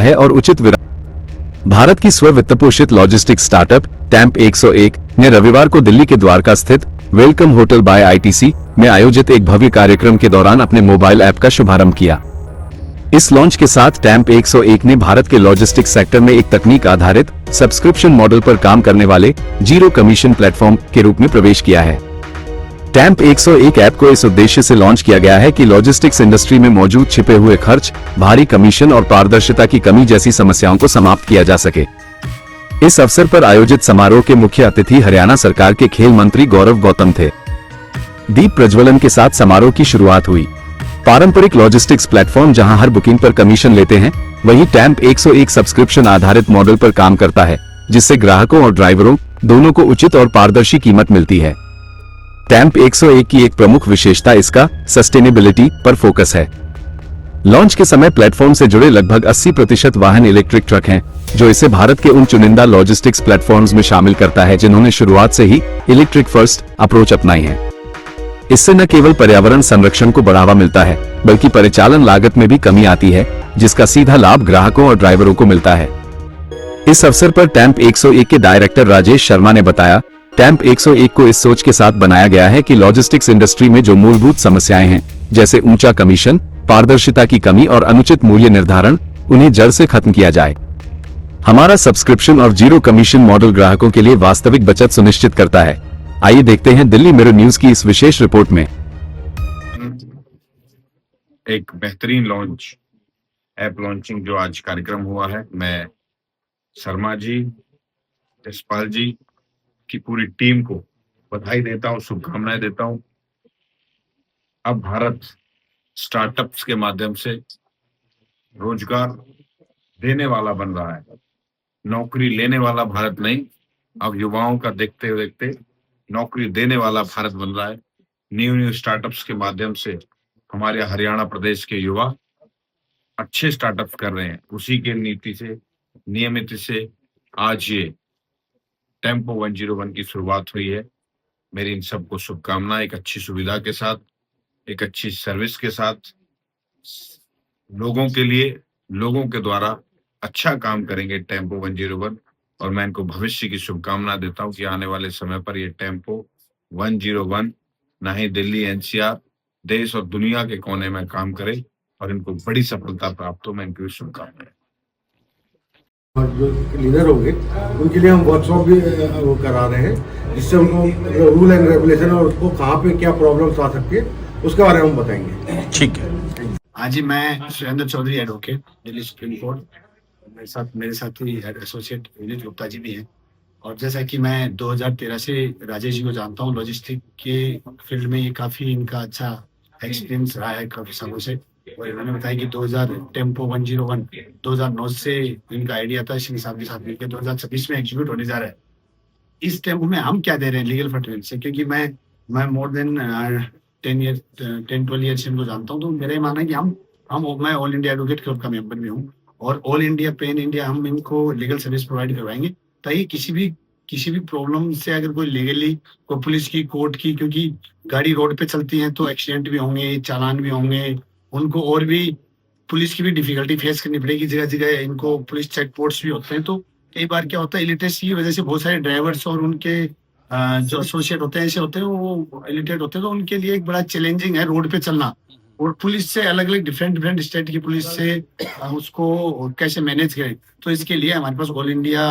है और उचित भारत की स्व वित्तपोषित लॉजिस्टिक्स स्टार्टअप टैंप 101 ने रविवार को दिल्ली के द्वारका स्थित वेलकम होटल बाय आईटीसी में आयोजित एक भव्य कार्यक्रम के दौरान अपने मोबाइल ऐप का शुभारंभ किया। इस लॉन्च के साथ टैंप 101 ने भारत के लॉजिस्टिक्स सेक्टर में एक तकनीक आधारित सब्सक्रिप्शन मॉडल पर काम करने वाले जीरो कमीशन प्लेटफॉर्म के रूप में प्रवेश किया है। टैंप 101 ऐप को इस उद्देश्य से लॉन्च किया गया है कि लॉजिस्टिक्स इंडस्ट्री में मौजूद छिपे हुए खर्च, भारी कमीशन और पारदर्शिता की कमी जैसी समस्याओं को समाप्त किया जा सके। इस अवसर पर आयोजित समारोह के मुख्य अतिथि हरियाणा सरकार के खेल मंत्री गौरव गौतम थे। दीप प्रज्वलन के साथ समारोह की शुरुआत हुई। पारंपरिक लॉजिस्टिक्स प्लेटफॉर्म जहां हर बुकिंग पर कमीशन लेते हैं, वहीं टैंप 101 सब्सक्रिप्शन आधारित मॉडल पर काम करता है, जिससे ग्राहकों और ड्राइवरों दोनों को उचित और पारदर्शी कीमत मिलती है। टैंप 101 की एक प्रमुख विशेषता इसका सस्टेनेबिलिटी पर फोकस है। लॉन्च के समय प्लेटफॉर्म से जुड़े लगभग 80% वाहन इलेक्ट्रिक ट्रक हैं, जो इसे भारत के उन चुनिंदा लॉजिस्टिक्स प्लेटफॉर्म्स में शामिल करता है जिन्होंने शुरुआत से ही इलेक्ट्रिक फर्स्ट अप्रोच अपनाई है। इससे न केवल पर्यावरण संरक्षण को बढ़ावा मिलता है, बल्कि परिचालन लागत में भी कमी आती है, जिसका सीधा लाभ ग्राहकों और ड्राइवरों को मिलता है। इस अवसर पर टैंप 101 के डायरेक्टर राजेश शर्मा ने बताया, टैंप 101 को इस सोच के साथ बनाया गया है कि लॉजिस्टिक्स इंडस्ट्री में जो मूलभूत समस्याएं हैं, जैसे ऊंचा कमीशन, पारदर्शिता की कमी और अनुचित मूल्य निर्धारण, उन्हें जड़ से खत्म किया जाए। हमारा सब्सक्रिप्शन और जीरो कमीशन मॉडल ग्राहकों के लिए वास्तविक बचत सुनिश्चित करता है। आइए देखते हैं दिल्ली मिरर न्यूज की इस विशेष रिपोर्ट में। एक बेहतरीन लॉन्च ऐप लॉन्चिंग जो आज कार्यक्रम हुआ है, मैं शर्मा जी, यशपाल जी की पूरी टीम को बधाई देता हूँ, शुभकामनाएं देता हूँ। अब भारत स्टार्टअप्स के माध्यम से रोजगार देने वाला बन रहा है, नौकरी लेने वाला भारत नहीं। अब युवाओं का देखते देखते नौकरी देने वाला भारत बन रहा है। न्यू स्टार्टअप्स के माध्यम से हमारे हरियाणा प्रदेश के युवा अच्छे स्टार्टअप कर रहे हैं। उसी के नीति से, नियमित से आज ये टेम्पो 101 की शुरुआत हुई है। मेरी इन सबको शुभकामनाएं, एक अच्छी सुविधा के साथ, एक अच्छी सर्विस के साथ, लोगों के लिए, लोगों के द्वारा अच्छा काम करेंगे टेम्पो 101। और मैं इनको भविष्य की शुभकामना देता हूं कि आने वाले समय पर ये टेम्पो 101 ना ही दिल्ली एनसीआर, देश और दुनिया के कोने में काम करे और इनको बड़ी सफलता प्राप्त हो। मैं इनकी शुभकामनाएं। और जो लीडर होंगे उनके लिए हम वर्कशॉप भी वो करा रहे हैं, जिससे उनको रूल एंड रेगुलेशन और उसको कहाँ पे क्या प्रॉब्लम्स आ सकती है उसके बारे में हम बताएंगे। ठीक है। हाँ जी, मैं Surendra Chaudhary, advocate, Delhi supreme court. मेरे साथ ही एसोसिएट विनीत गुप्ता जी भी हैं। और जैसा कि मैं 2013 से राजेश जी को जानता हूँ, लॉजिस्टिक के फील्ड में ये काफ़ी इनका अच्छा एक्सपीरियंस रहा है काफ़ी सालों से। और इन्होंने बताया कि 2000 टेम्पो 101 2009 से इनका आइडिया था, श्री साहब के साथ मिलकर 2026 में एग्जीक्यूट होने जा रहा है। इस टेम्पो में हम क्या दे रहे हैं लीगल फर्टिलिटी से, क्योंकि मैं मोर देन 10-12 ईयर्स इनको जानता हूँ। तो मेरा ये मानना है कि मैं ऑल इंडिया एडवोकेट क्लब का मेंबर भी हूँ, और ऑल इंडिया पेन इंडिया हम इनको लीगल सर्विस प्रोवाइड करवाएंगे, ताकि किसी भी प्रॉब्लम से अगर कोई लीगली, कोई पुलिस की, कोर्ट की, क्योंकि गाड़ी रोड पे चलती है तो एक्सीडेंट भी होंगे, चालान भी होंगे उनको, और भी पुलिस की भी डिफिकल्टी फेस करनी पड़ेगी। जगह जगह इनको पुलिस चेक पोस्ट भी होते हैं। तो कई बार क्या होता है, इलिटरेसी की वजह से बहुत सारे ड्राइवर्स और उनके जो एसोसिएट होते हैं, ऐसे होते हैं, वो इलिटरेट होते हैं। तो उनके लिए एक बड़ा चैलेंजिंग है रोड पे चलना, और पुलिस से अलग अलग डिफरेंट स्टेट की पुलिस से उसको कैसे मैनेज करें। तो इसके लिए हमारे पास ऑल इंडिया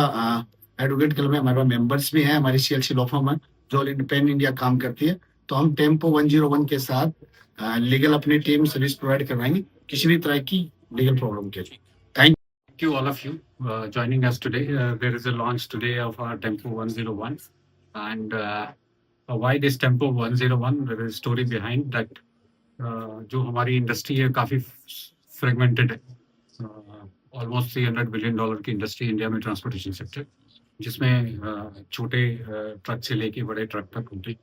एडवोकेट क्लब में हमारे पास मेंबर्स भी हैं, हमारी CLC लॉ फर्म है जो ऑल इंडिपेंडेंट इंडिया काम करती है। तो हम टेम्पो 101 के साथ लीगल अपनी टीम सर्विस प्रोवाइड करवाएंगे किसी भी तरह की लीगल प्रॉब्लम के लिए। Thank you all of you joining us today. There is a launch today of our Tempo 101, and why this Tempo 101? There is a story behind that. जो हमारी industry है काफ़ी फ्रेगमेंटेड है, ऑलमोस्ट $300 बिलियन की industry India में transportation sector, जिसमें छोटे truck से लेके बड़े ट्रक तक होते।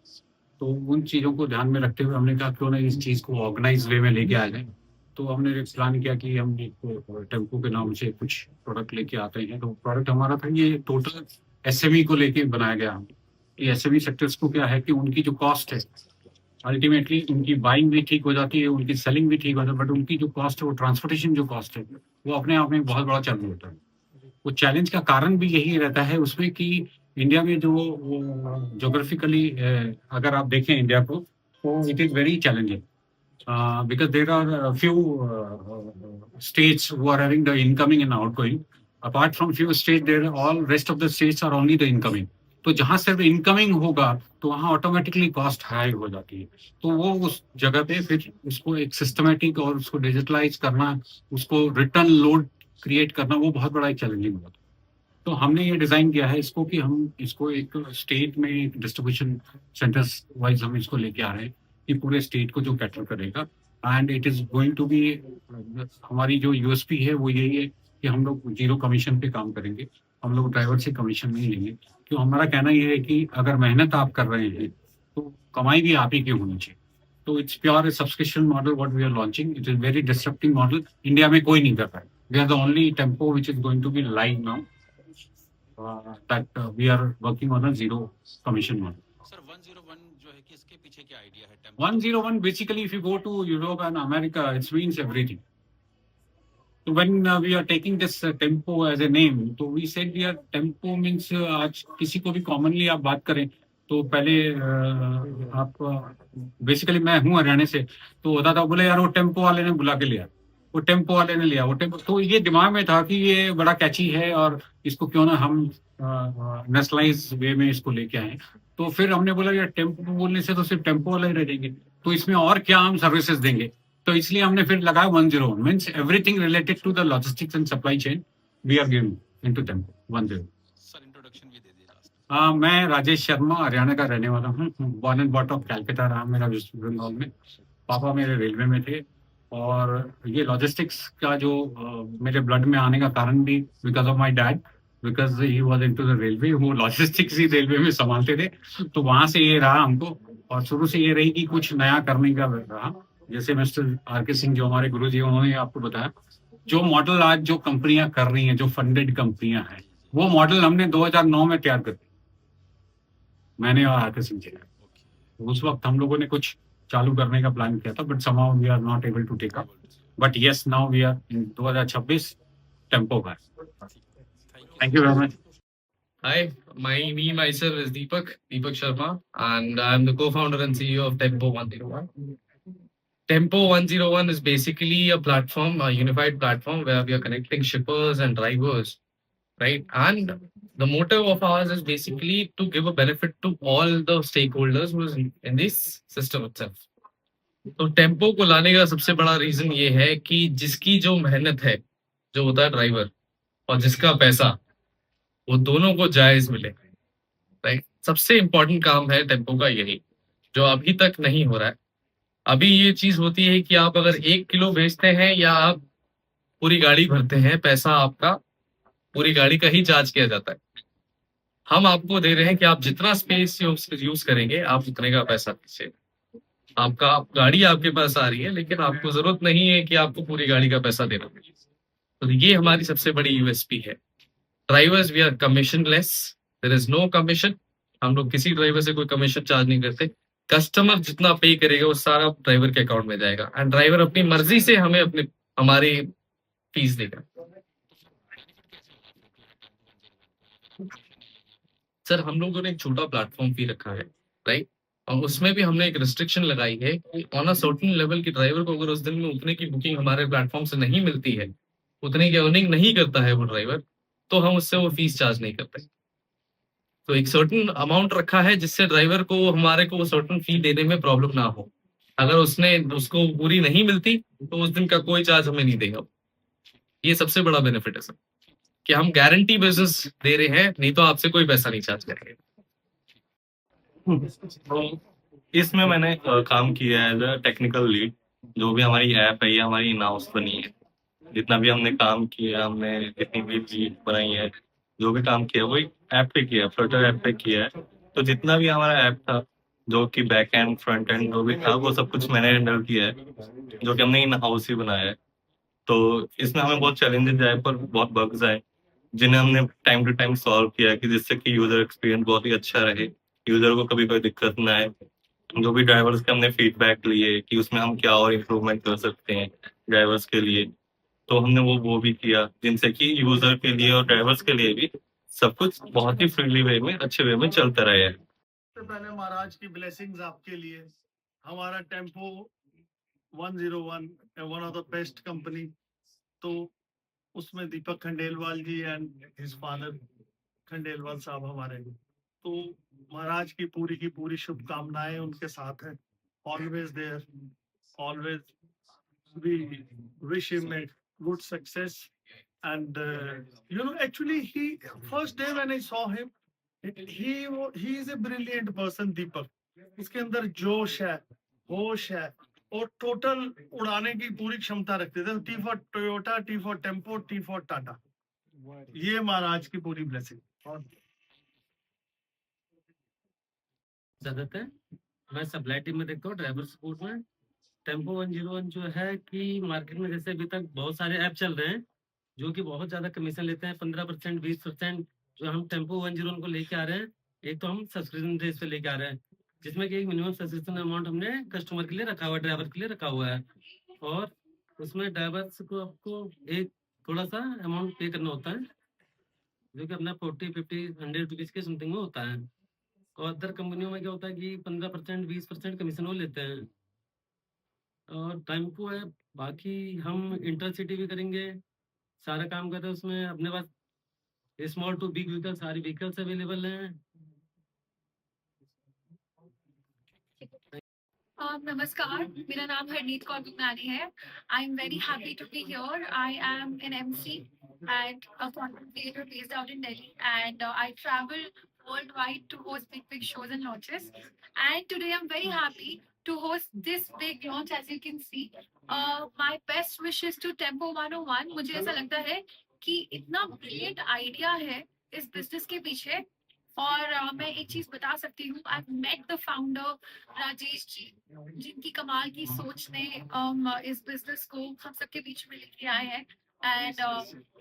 तो उन चीज़ों को ध्यान में रखते हुए हमने कहा क्यों ना इस चीज़ को ऑर्गेनाइज वे में लेके आ जाए। तो हमने एक प्लान किया कि हम एक टेम्पो के नाम से कुछ प्रोडक्ट लेके आते हैं। तो प्रोडक्ट हमारा था, ये टोटल SME को लेके बनाया गया। ये SME सेक्टर्स को क्या है कि उनकी जो कॉस्ट है अल्टीमेटली उनकी बाइंग भी ठीक हो जाती है, उनकी सेलिंग भी ठीक हो जाती है, बट उनकी जो कॉस्ट है, वो ट्रांसपोर्टेशन जो कॉस्ट है, वो अपने आप में बहुत बड़ा चैलेंज होता है। वो चैलेंज का कारण भी यही रहता है उसमें कि इंडिया में जो जोग्राफिकली अगर आप देखें इंडिया को, तो it is very challenging because there are a few states who are having the incoming and outgoing. Apart from few states, there all rest of the states are only the incoming. तो जहां सिर्फ incoming होगा तो वहां automatically cost high हो जाती है। तो वो उस जगह पे फिर उसको एक सिस्टमेटिक और उसको डिजिटलाइज करना, उसको रिटर्न लोड क्रिएट करना, वो बहुत बड़ा एक चैलेंजिंग होता है। तो हमने ये डिजाइन किया है इसको कि हम इसको एक स्टेट में एक डिस्ट्रीब्यूशन सेंटर्स वाइज हम इसको लेके आ रहे हैं कि पूरे स्टेट को जो कैटर करेगा। And it is going to be, हमारी जो यूएसपी है वो यही है कि हम लोग जीरो कमीशन पे काम करेंगे, हम लोग ड्राइवर से कमीशन नहीं लेंगे। क्यों, हमारा कहना ये है कि अगर मेहनत आप कर रहे हैं तो कमाई भी आप ही की होनी चाहिए। तो it's pure subscription model what we are launching. It is very disrupting model, India में कोई नहीं कर रहा है। We are the only tempo which is going to be live now that we are working on a zero commission model. Sir 101 जो है कि इसके पीछे क्या आइडिया है? 101 basically, if you go to Europe and America, it means everything. So when we are taking this tempo as a name, तो we said we are tempo means आज किसी को भी commonly आप बात करें तो पहले आप बेसिकली मैं हूँ हरियाणा से, तो होता था बोले यार वो टेम्पो वाले ने बुला के लिया, वो टेम्पो वाले ने लिया, वो टेम्पो, तो ये दिमाग में था कि ये बड़ा कैची है और इसको क्यों ना हम नेशनलाइज वे में इसको लेके आए। तो फिर हमने बोला यार टेम्पो बोलने से तो सिर्फ टेम्पो वाले ही रह जाएंगे, तो इसमें और क्या हम सर्विसेज देंगे। तो इसलिए हमने फिर लगाया 101 means everything related to the logistics and supply chain we are giving into tempo 10। Sir introduction भी दे दीजिए। मैं राजेश शर्मा हरियाणा का रहने वाला हूँ, born and bought of Calcutta रहा मेरा वेस्ट बंगाल में। पापा मेरे रेलवे में थे और ये लॉजिस्टिक्स का जो मेरे ब्लड में आने का कारण भी because of my dad, because he was into the railway, वो लॉजिस्टिक्स ही रेलवे में संभालते थे। तो वहां से ये रहा हमको, और शुरू से ये रही कि कुछ नया करने का रहा। जैसे मिस्टर आर.के. सिंह जो हमारे गुरु जी, उन्होंने आपको बताया जो मॉडल आज जो कंपनियां कर रही हैं, जो फंडेड कंपनियां हैं, वो मॉडल हमने 2009 में तैयार कर दिया, मैंने और आर.के. सिंह जी ने। उस वक्त हम लोगों ने कुछ चालू करने का प्लान किया था, but somehow we are not able to take up. But yes, now we are in 2026 tempo पर। Thank you very much. Hi, me myself is Deepak Sharma, and I'm the co-founder and CEO of Tempo 101. Tempo 101 is basically a platform, a unified platform where we are connecting shippers and drivers, right? And the motive of ours is basically to give a benefit to all the stakeholders who is in this system itself. तो tempo को लाने का सबसे बड़ा reason ये है कि जिसकी जो मेहनत है, जो होता है ड्राइवर, और जिसका पैसा, वो दोनों को जायज मिले, राइट? सबसे इम्पोर्टेंट काम है टेम्पो का यही, जो अभी तक नहीं हो रहा है। अभी ये चीज होती है कि आप अगर 1 किलो बेचते हैं या आप पूरी गाड़ी भरते हैं, पैसा आपका पूरी गाड़ी का ही चार्ज किया जाता है। हम आपको दे रहे हैं कि आप जितना स्पेस यूज करेंगे, आप उतने का पैसा दीजिए। आपका गाड़ी आपके पास आ रही है, लेकिन आपको जरूरत नहीं है कि आपको पूरी गाड़ी का पैसा देना पड़े। तो ये हमारी सबसे बड़ी यूएसपी है। Drivers we are commission less, there is no commission. हम लोग किसी ड्राइवर से कोई कमीशन चार्ज नहीं करते। कस्टमर जितना पे करेगा वो सारा ड्राइवर के अकाउंट में जाएगा, एंड ड्राइवर अपनी मर्जी से हमें हमारी फीस देगा। सर हम लोगों ने एक छोटा प्लेटफॉर्म फी रखा है, राइट? और उसमें भी हमने एक रिस्ट्रिक्शन लगाई है कि ऑन अ सर्टेन लेवल की ड्राइवर को अगर उस दिन में उतने की बुकिंग हमारे प्लेटफॉर्म से नहीं मिलती है, उतने की अर्निंग नहीं करता है वो ड्राइवर, तो हम उससे वो फीस चार्ज नहीं करते। तो एक सर्टेन अमाउंट रखा है जिससे ड्राइवर को हमारे को वो सर्टेन फी देने में प्रॉब्लम ना हो। अगर उसको पूरी नहीं मिलती तो उस दिन का कोई चार्ज हमें नहीं देगा। ये सबसे बड़ा बेनिफिट है सर, कि हम गारंटी बिजनेस दे रहे हैं, नहीं तो आपसे कोई पैसा नहीं चार्ज करेंगे। तो इसमें मैंने काम किया है एज अ टेक्निकल लीड। जो भी हमारी ऐप है ये हमारी इन हाउस बनी है। जितना भी हमने काम किया, हमने जितनी भी लीड बनाई है, जो भी काम किया वो ऐप पे किया है, फ्लटर ऐप पे किया है। तो जितना भी हमारा ऐप था, जो कि बैक एंड फ्रंट एंड जो भी था, वो सब कुछ मैंने हैंडल किया है, जो कि हमने इन हाउस ही बनाया है। तो इसमें हमें बहुत चैलेंजेस आए, पर बहुत बग्स आए, जिन्हें हमने टाइम टू टाइम सॉल्व किया कि जिससे कि यूजर एक्सपीरियंस बहुत ही अच्छा रहे, यूजर को कभी कोई दिक्कत ना आए। जो भी ड्राइवर्स के हमने फीडबैक लिए कि उसमें हम क्या और इम्प्रूवमेंट कर सकते हैं ड्राइवर्स के लिए, तो हमने वो भी किया, जिनसे कि यूजर के लिए और ड्राइवर्स के लिए भी सब कुछ बहुत ही फ्रेंडली वे में, अच्छे वे में चलता रहे। सबसे पहले महाराज की ब्लेसिंग्स आपके लिए। हमारा tempo 101 one of the best company, तो उसमें दीपक खंडेलवाल जी एंड हिज फादर खंडेलवाल साहब हमारे, तो महाराज की पूरी शुभकामनाएं उनके साथ हैं। Always there, always we wish him a good success and actually he first day when I saw him, he is a brilliant person दीपक। उसके अंदर जोश है, होश है और टोटल उड़ाने की पूरी क्षमता रखते थे। T for Toyota, T for tempo, T for Tata, ये महाराज की पूरी ब्लेसिंग। और ज्यादातर मैं सप्लाई टीम में देखता हूँ, ड्राइवर सपोर्ट में। टेम्पो 101 जो है कि मार्केट में जैसे अभी तक बहुत सारे ऐप चल रहे हैं जो कि बहुत ज्यादा कमीशन लेते हैं, 15%, 20%। जो हम टेम्पो 101 को लेके आ रहे हैं, एक तो हम सब्सक्रिप्शन बेस पे लेके आ रहे हैं, जिसमें कि एक मिनिमम सब्सक्रिप्शन अमाउंट हमने कस्टमर के लिए रखा हुआ है, ड्राइवर के लिए रखा हुआ है। और उसमें ड्राइवर्स को आपको एक थोड़ा सा अमाउंट पे करना होता है, जो कि अपना 40, 50, 100 रुपीज के समथिंग में होता है। और अदर कंपनियों में क्या होता है कि 15%, 20% कमीशन वो लेते हैं। और टाइम को है, बाकी हम इंटरसिटी भी करेंगे, सारा काम करते हैं उसमें। अपने पास स्मॉल टू बिग व्हीकल सारी व्हीकल्स अवेलेबल हैं। नमस्कार, मेरा नाम हरनीत कौर गुगनानी है। I am very happy to be here. I am an MC and a content creator based out in Delhi, and I travel worldwide to host big shows and launches. And today I'm very happy to host this big launch. As you can see, my best wishes to Tempo 101. मुझे ऐसा लगता है कि इतना brilliant idea है इस business के पीछे। और मैं एक चीज बता सकती हूँ, I met the founder Rajesh ji, जिनकी कमाल की सोच ने इस बिजनेस को हम सबके बीच में लेके आए हैं। एंड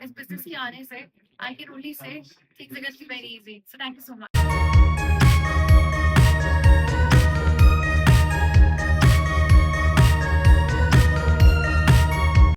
इस बिजनेस के आने से I can only say things are going to be very easy. So thank you so much.